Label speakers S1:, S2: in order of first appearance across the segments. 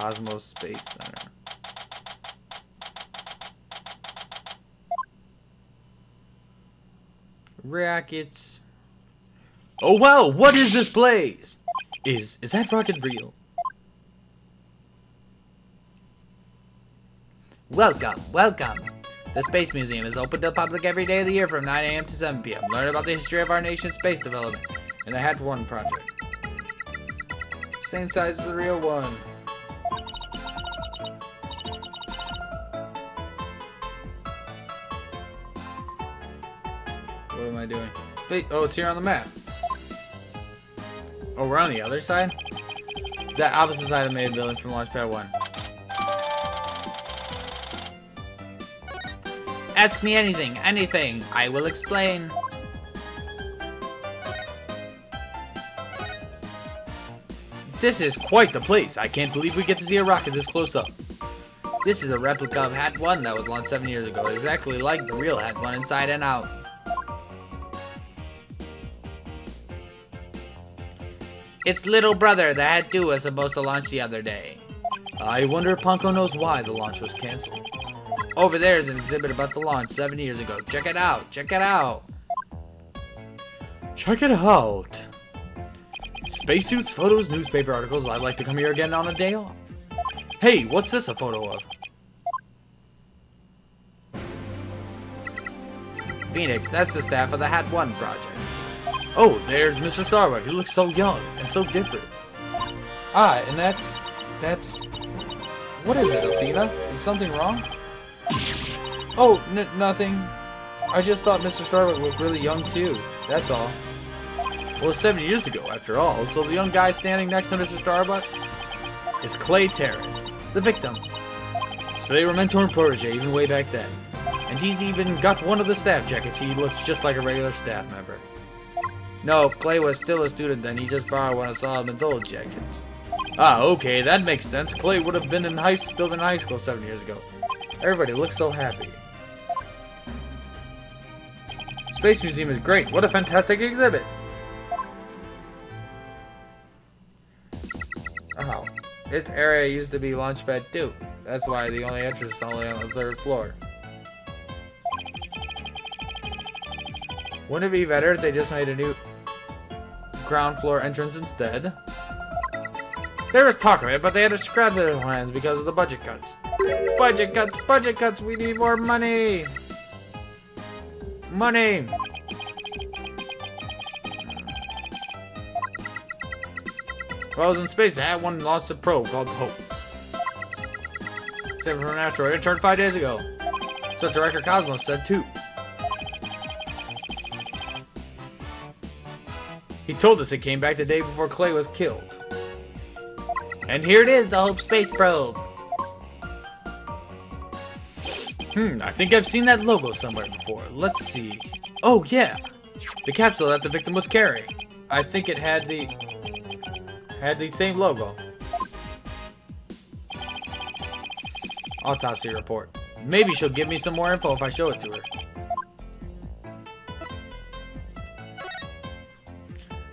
S1: Cosmos Space Center. Rockets. Oh wow, what is this place? Is that rocket real? Welcome, welcome. The Space Museum is open to the public every day of the year from 9 a.m. to 7 p.m. Learn about the history of our nation's space development and the Hat 1 project. Same size as the real one. What am I doing? Wait, oh, it's here on the map. Oh, we're on the other side? That opposite side of the main building from Launchpad 1. Ask me anything, anything. I will explain. This is quite the place. I can't believe we get to see a rocket this close up. This is a replica of Hat 1 that was launched 7 years ago. Exactly like the real Hat 1 inside and out. Its little brother, the Hat 2, was supposed to launch the other day. I wonder if Ponko knows why the launch was cancelled. Over there is an exhibit about the launch 7 years ago. Check it out. Check it out. Check it out. Spacesuits, photos, newspaper articles. I'd like to come here again on a day off. Hey, what's this a photo of? Phoenix, that's the staff of the Hat 1 project. Oh, there's Mr. Starbuck. He looks so young and so different. Ah, and that's... What is it, Athena? Is something wrong? Oh, nothing. I just thought Mr. Starbuck looked really young too. That's all. Well, 7 years ago, after all. So the young guy standing next to Mr. Starbuck is Clay Terran, the victim. So they were mentor and protege even way back then. And he's even got one of the staff jackets. He looks just like a regular staff member. No, Clay was still a student then. He just borrowed one of Solomon's old jackets. Ah, okay, that makes sense. Clay would have been still in high school 7 years ago. Everybody looks so happy. Space Museum is great. What a fantastic exhibit. Oh, this area used to be Launchpad 2. That's why the only entrance is only on the 3rd floor. Wouldn't it be better if they just made a new ground floor entrance instead? There was talk of it, but they had to scrap their plans because of the budget cuts. Budget cuts, budget cuts, we need more money! Money! While I was in space, I had one launched a probe called Hope. Saved from an asteroid, it turned 5 days ago. So Director Cosmos said too. He told us it came back the day before Clay was killed. And here it is, the Hope Space Probe. I think I've seen that logo somewhere before. Let's see. Oh, yeah. The capsule that the victim was carrying. I think it had the same logo. Autopsy report. Maybe she'll give me some more info if I show it to her.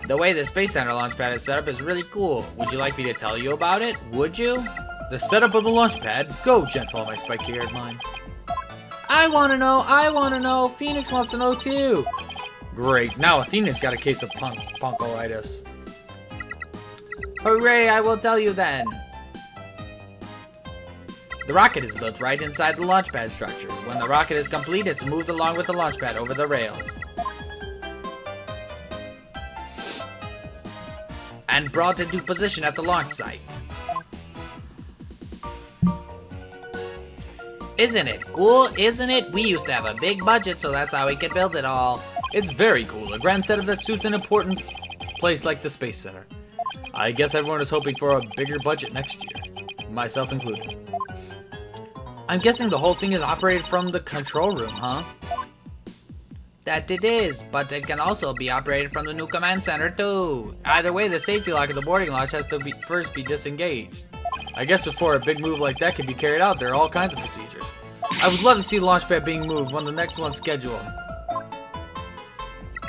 S1: The way the Space Center launch pad is set up is really cool. Would you like me to tell you about it? Would you? The setup of the launch pad? Go, gentle, my spiky-haired mind. I want to know! Phoenix wants to know too! Great, now Athena's got a case of punkolitis. Hooray, I will tell you then! The rocket is built right inside the launch pad structure. When the rocket is complete, it's moved along with the launch pad over the rails. And brought into position at the launch site. Isn't it cool? Isn't it? We used to have a big budget, so that's how we could build it all. It's very cool. A grand setup that suits an important place like the Space Center. I guess everyone is hoping for a bigger budget next year. Myself included. I'm guessing the whole thing is operated from the control room, huh? That it is, but it can also be operated from the new command center too. Either way, the safety lock of the boarding launch has to first be disengaged. I guess before a big move like that can be carried out, there are all kinds of procedures. I would love to see the launch pad being moved when the next one's scheduled.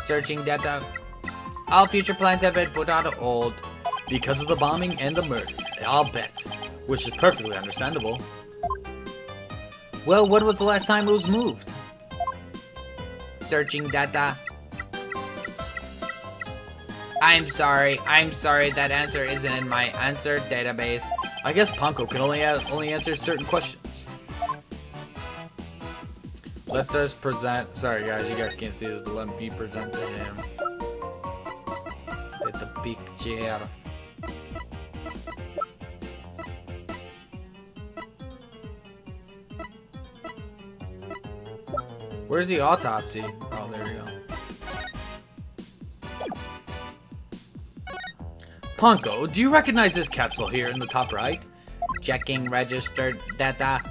S1: Searching data. All future plans have been put on hold because of the bombing and the murder. I'll bet. which is perfectly understandable. Well, when was the last time it was moved? Searching data. I'm sorry, that answer isn't in my answer database. I guess Panko can only answer certain questions. Let us present, sorry guys, you guys can't see this, but let me present to him. Hit the picture. Where's the autopsy? Oh, there we go. Panko, do you recognize this capsule here in the top right? Checking registered data.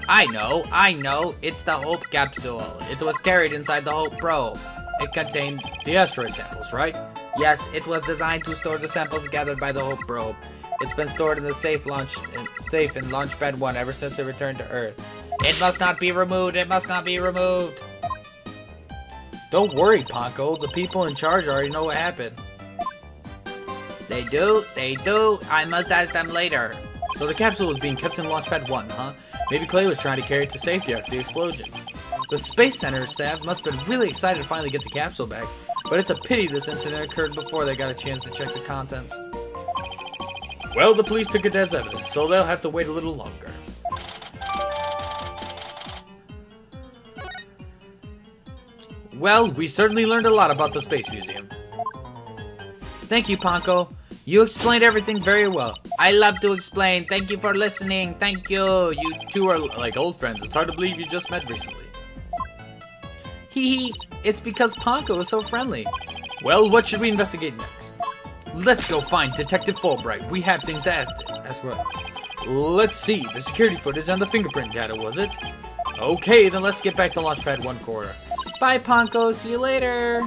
S1: I know. It's the Hope capsule. It was carried inside the Hope probe. It contained the asteroid samples, right? Yes, it was designed to store the samples gathered by the Hope probe. It's been stored in the safe in Launchpad 1 ever since it returned to Earth. It must not be removed. Don't worry, Panko. The people in charge already know what happened. They do? I must ask them later. So the capsule was being kept in Launchpad 1, huh? Maybe Clay was trying to carry it to safety after the explosion. The Space Center staff must have been really excited to finally get the capsule back, but it's a pity this incident occurred before they got a chance to check the contents. Well, the police took it as evidence, so they'll have to wait a little longer. Well, we certainly learned a lot about the Space Museum. Thank you, Panko. You explained everything very well. I love to explain. Thank you for listening. Thank you. You two are like old friends. It's hard to believe you just met recently. Hee. It's because Panko is so friendly. Well, what should we investigate next? Let's go find Detective Fulbright. We have things to ask for. Let's see. The security footage and the fingerprint data, was it? Okay, then let's get back to Launchpad 1 corridor. Bye, Panko. See you later.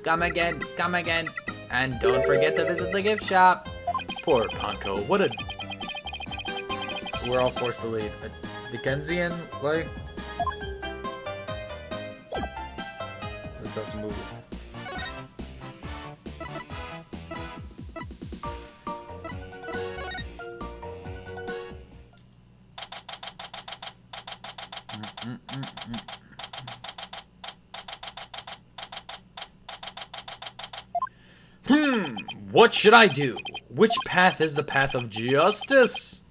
S1: Come again. And don't forget to visit the gift shop. Poor Panko. What a... We're all forced to leave. A Dickensian, like... This doesn't move. What should I do? Which path is the path of justice?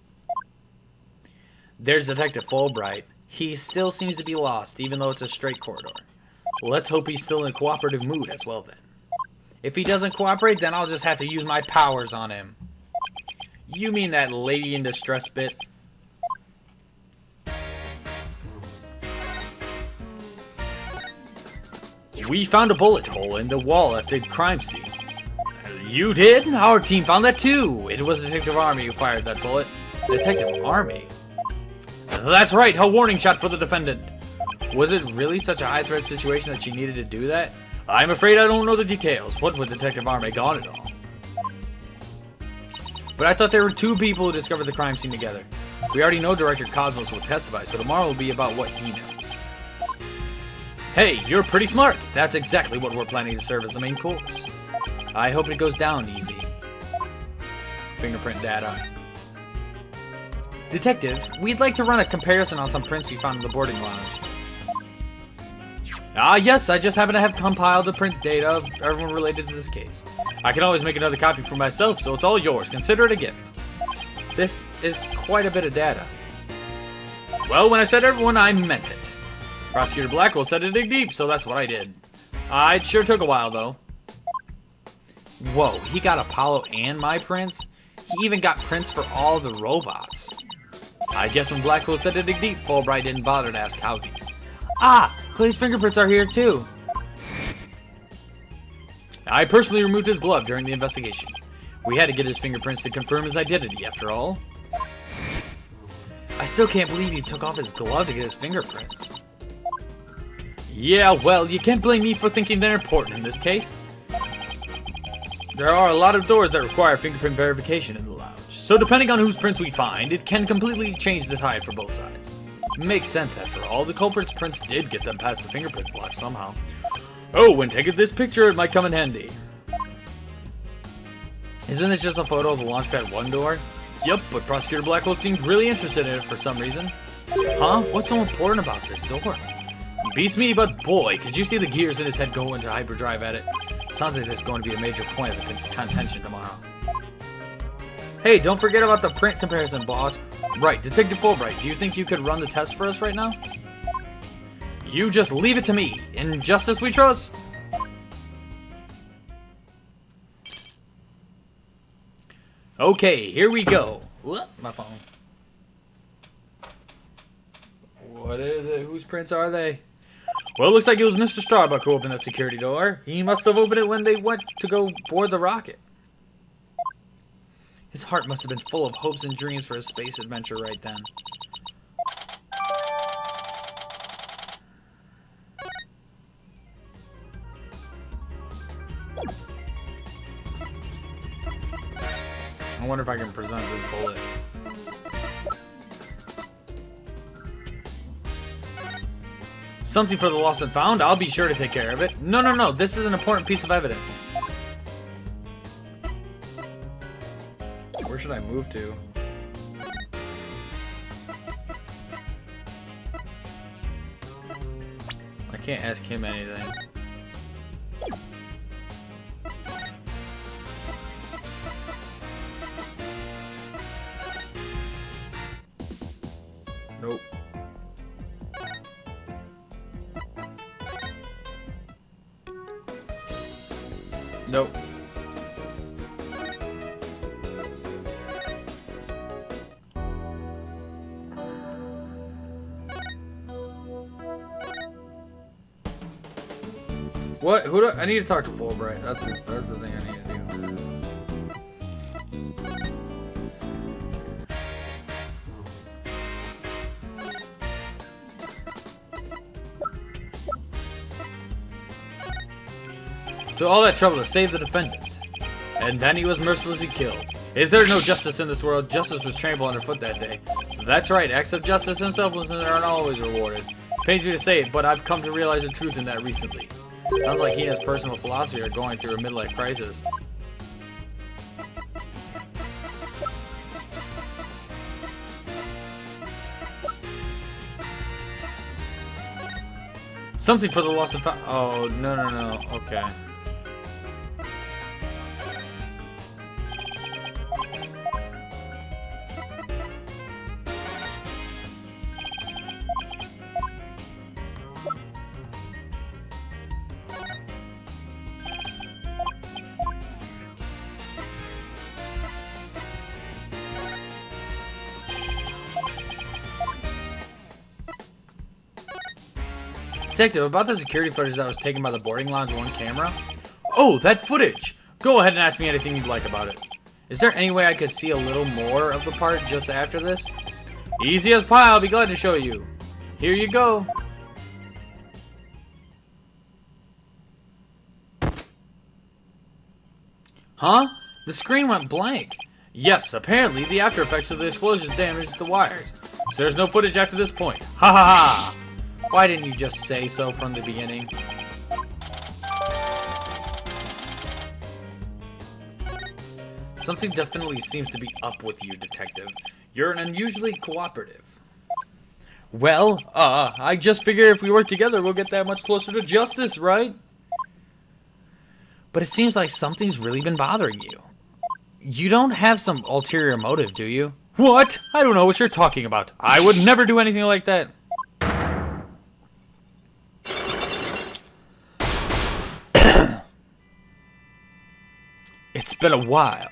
S1: There's Detective Fulbright. He still seems to be lost, even though it's a straight corridor. Let's hope he's still in a cooperative mood as well then. If he doesn't cooperate, then I'll just have to use my powers on him. You mean that lady in distress bit? We found a bullet hole in the wall at the crime scene. You did? Our team found that too. It was Detective Army who fired that bullet. Detective Army? That's right, a warning shot for the defendant. Was it really such a high-threat situation that she needed to do that? I'm afraid I don't know the details. What would Detective Army got it all? But I thought there were two people who discovered the crime scene together. We already know Director Cosmos will testify, so tomorrow will be about what he knows. Hey, you're pretty smart. That's exactly what we're planning to serve as the main course. I hope it goes down easy. Fingerprint data. Detective, we'd like to run a comparison on some prints we found in the boarding lounge. Ah, yes, I just happen to have compiled the print data of everyone related to this case. I can always make another copy for myself, so it's all yours. Consider it a gift. This is quite a bit of data. Well, when I said everyone, I meant it. Prosecutor Blackwell said to dig deep, so that's what I did. It sure took a while, though. Whoa, he got Apollo and my prints? He even got prints for all the robots. I guess when Blackwell said to dig deep, Fulbright didn't bother to ask how deep. Ah, Clay's fingerprints are here too. I personally removed his glove during the investigation. We had to get his fingerprints to confirm his identity, after all. I still can't believe he took off his glove to get his fingerprints. Yeah, well, you can't blame me for thinking they're important in this case. There are a lot of doors that require fingerprint verification in the lounge, so depending on whose prints we find, it can completely change the tide for both sides. It makes sense after all, the culprit's prints did get them past the fingerprints lock somehow. Oh, when taking this picture, it might come in handy. Isn't this just a photo of the Launchpad 1 door? Yep, but Prosecutor Blackwell seemed really interested in it for some reason. Huh? What's so important about this door? Beats me, but boy, could you see the gears in his head go into hyperdrive at it? Sounds like this is going to be a major point of contention tomorrow. Hey, don't forget about the print comparison, boss. Right, Detective Fulbright, do you think you could run the test for us right now? You just leave it to me. In justice we trust. Okay, here we go. Whoop, my phone. What is it? Whose prints are they? Well, it looks like it was Mr. Starbuck who opened that security door. He must have opened it when they went to go board the rocket. His heart must have been full of hopes and dreams for a space adventure right then. I wonder if I can present this bullet. Something for the lost and found? I'll be sure to take care of it. No. This is an important piece of evidence. Where should I move to? I can't ask him anything. Nope. Nope. What? Who do I need to talk to Fulbright? That's the thing I need to do. So all that trouble to save the defendant, and then he was mercilessly killed. Is there no justice in this world? Justice was trampled underfoot that day. That's right, acts of justice and selflessness aren't always rewarded. Pains me to say it, but I've come to realize the truth in that recently. Sounds like he and his personal philosophy are going through a midlife crisis. Something for the lost and found. Oh, no. Okay. Detective, about the security footage that was taken by the boarding lounge 1 camera. Oh, that footage! Go ahead and ask me anything you'd like about it. Is there any way I could see a little more of the part just after this? Easy as pie, I'll be glad to show you. Here you go. Huh? The screen went blank. Yes, apparently the after effects of the explosion damaged the wires. So there's no footage after this point. Ha ha ha! Why didn't you just say so from the beginning? Something definitely seems to be up with you, Detective. You're an unusually cooperative. Well, I just figure if we work together, we'll get that much closer to justice, right? But it seems like something's really been bothering you. You don't have some ulterior motive, do you? What? I don't know what you're talking about. I would never do anything like that. It's been a while,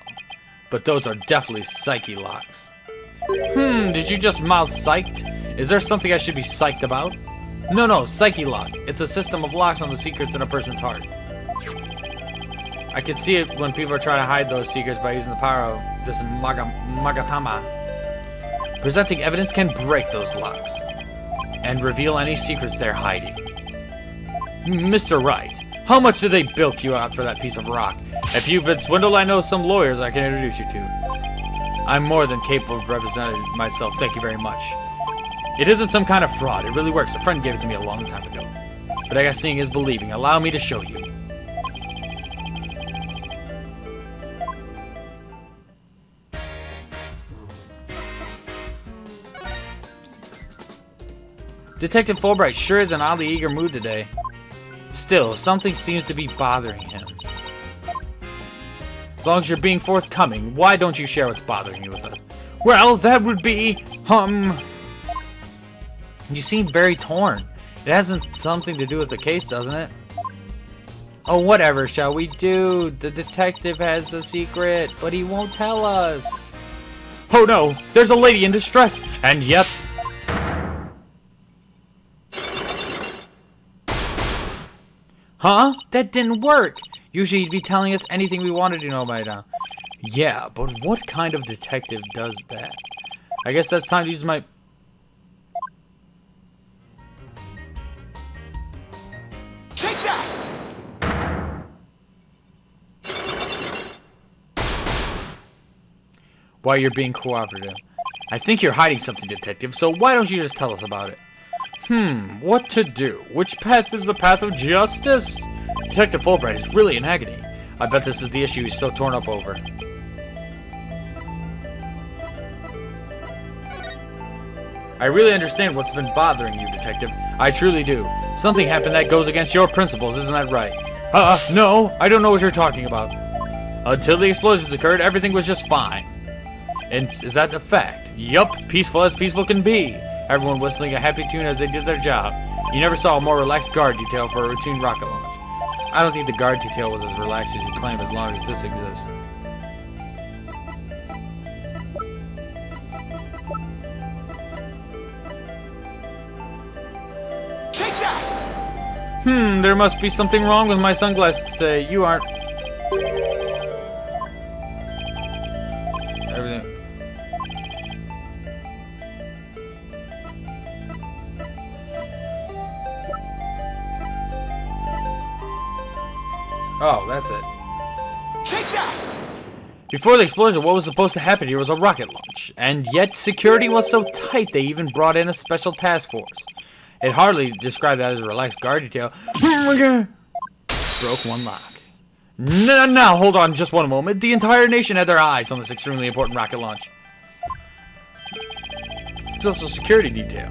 S1: but those are definitely psyche locks. Did you just mouth psyched? Is there something I should be psyched about? No, psyche lock. It's a system of locks on the secrets in a person's heart. I can see it when people are trying to hide those secrets by using the power of this Magatama. Presenting evidence can break those locks and reveal any secrets they're hiding. Mr. Wright, how much did they bilk you out for that piece of rock? If you've been swindled, I know some lawyers I can introduce you to. I'm more than capable of representing myself, thank you very much. It isn't some kind of fraud, it really works. A friend gave it to me a long time ago. But I guess seeing is believing. Allow me to show you. Detective Fulbright sure is in an oddly eager mood today. Still, something seems to be bothering him. As long as you're being forthcoming, why don't you share what's bothering you with us? Well, that would be, You seem very torn. It hasn't something to do with the case, doesn't it? Oh, whatever shall we do? The detective has a secret, but he won't tell us. Oh no, there's a lady in distress, and yet... Huh? That didn't work. Usually he'd be telling us anything we wanted to know by now. Yeah, but what kind of detective does that? I guess that's time to use my...
S2: Take that!
S1: Why you're being cooperative. I think you're hiding something, detective, so why don't you just tell us about it? What to do? Which path is the path of justice? Detective Fulbright is really in agony. I bet this is the issue he's so torn up over. I really understand what's been bothering you, detective. I truly do. Something happened that goes against your principles, isn't that right? No, I don't know what you're talking about. Until the explosions occurred, everything was just fine. And is that a fact? Yup, peaceful as peaceful can be. Everyone whistling a happy tune as they did their job. You never saw a more relaxed guard detail for a routine rocket launch. I don't think the guard detail was as relaxed as you claim as long as this exists.
S2: Take that!
S1: There must be something wrong with my sunglasses today. You aren't... Everything... Oh, that's it.
S2: Take that!
S1: Before the explosion, what was supposed to happen here was a rocket launch. And yet, security was so tight they even brought in a special task force. It hardly described that as a relaxed guard detail. Broke one lock. No, hold on just one moment. The entire nation had their eyes on this extremely important rocket launch. Social security detail.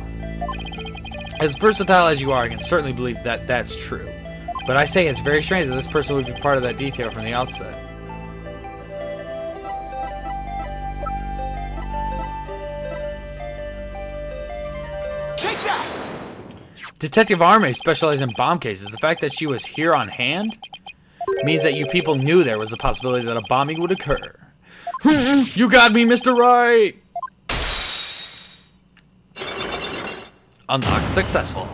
S1: As versatile as you are, I can certainly believe that that's true. But I say it's very strange that this person would be part of that detail from the outset.
S2: Take that!
S1: Detective Arme specialized in bomb cases. The fact that she was here on hand means that you people knew there was a possibility that a bombing would occur. You got me, Mr. Wright! Unlock successful.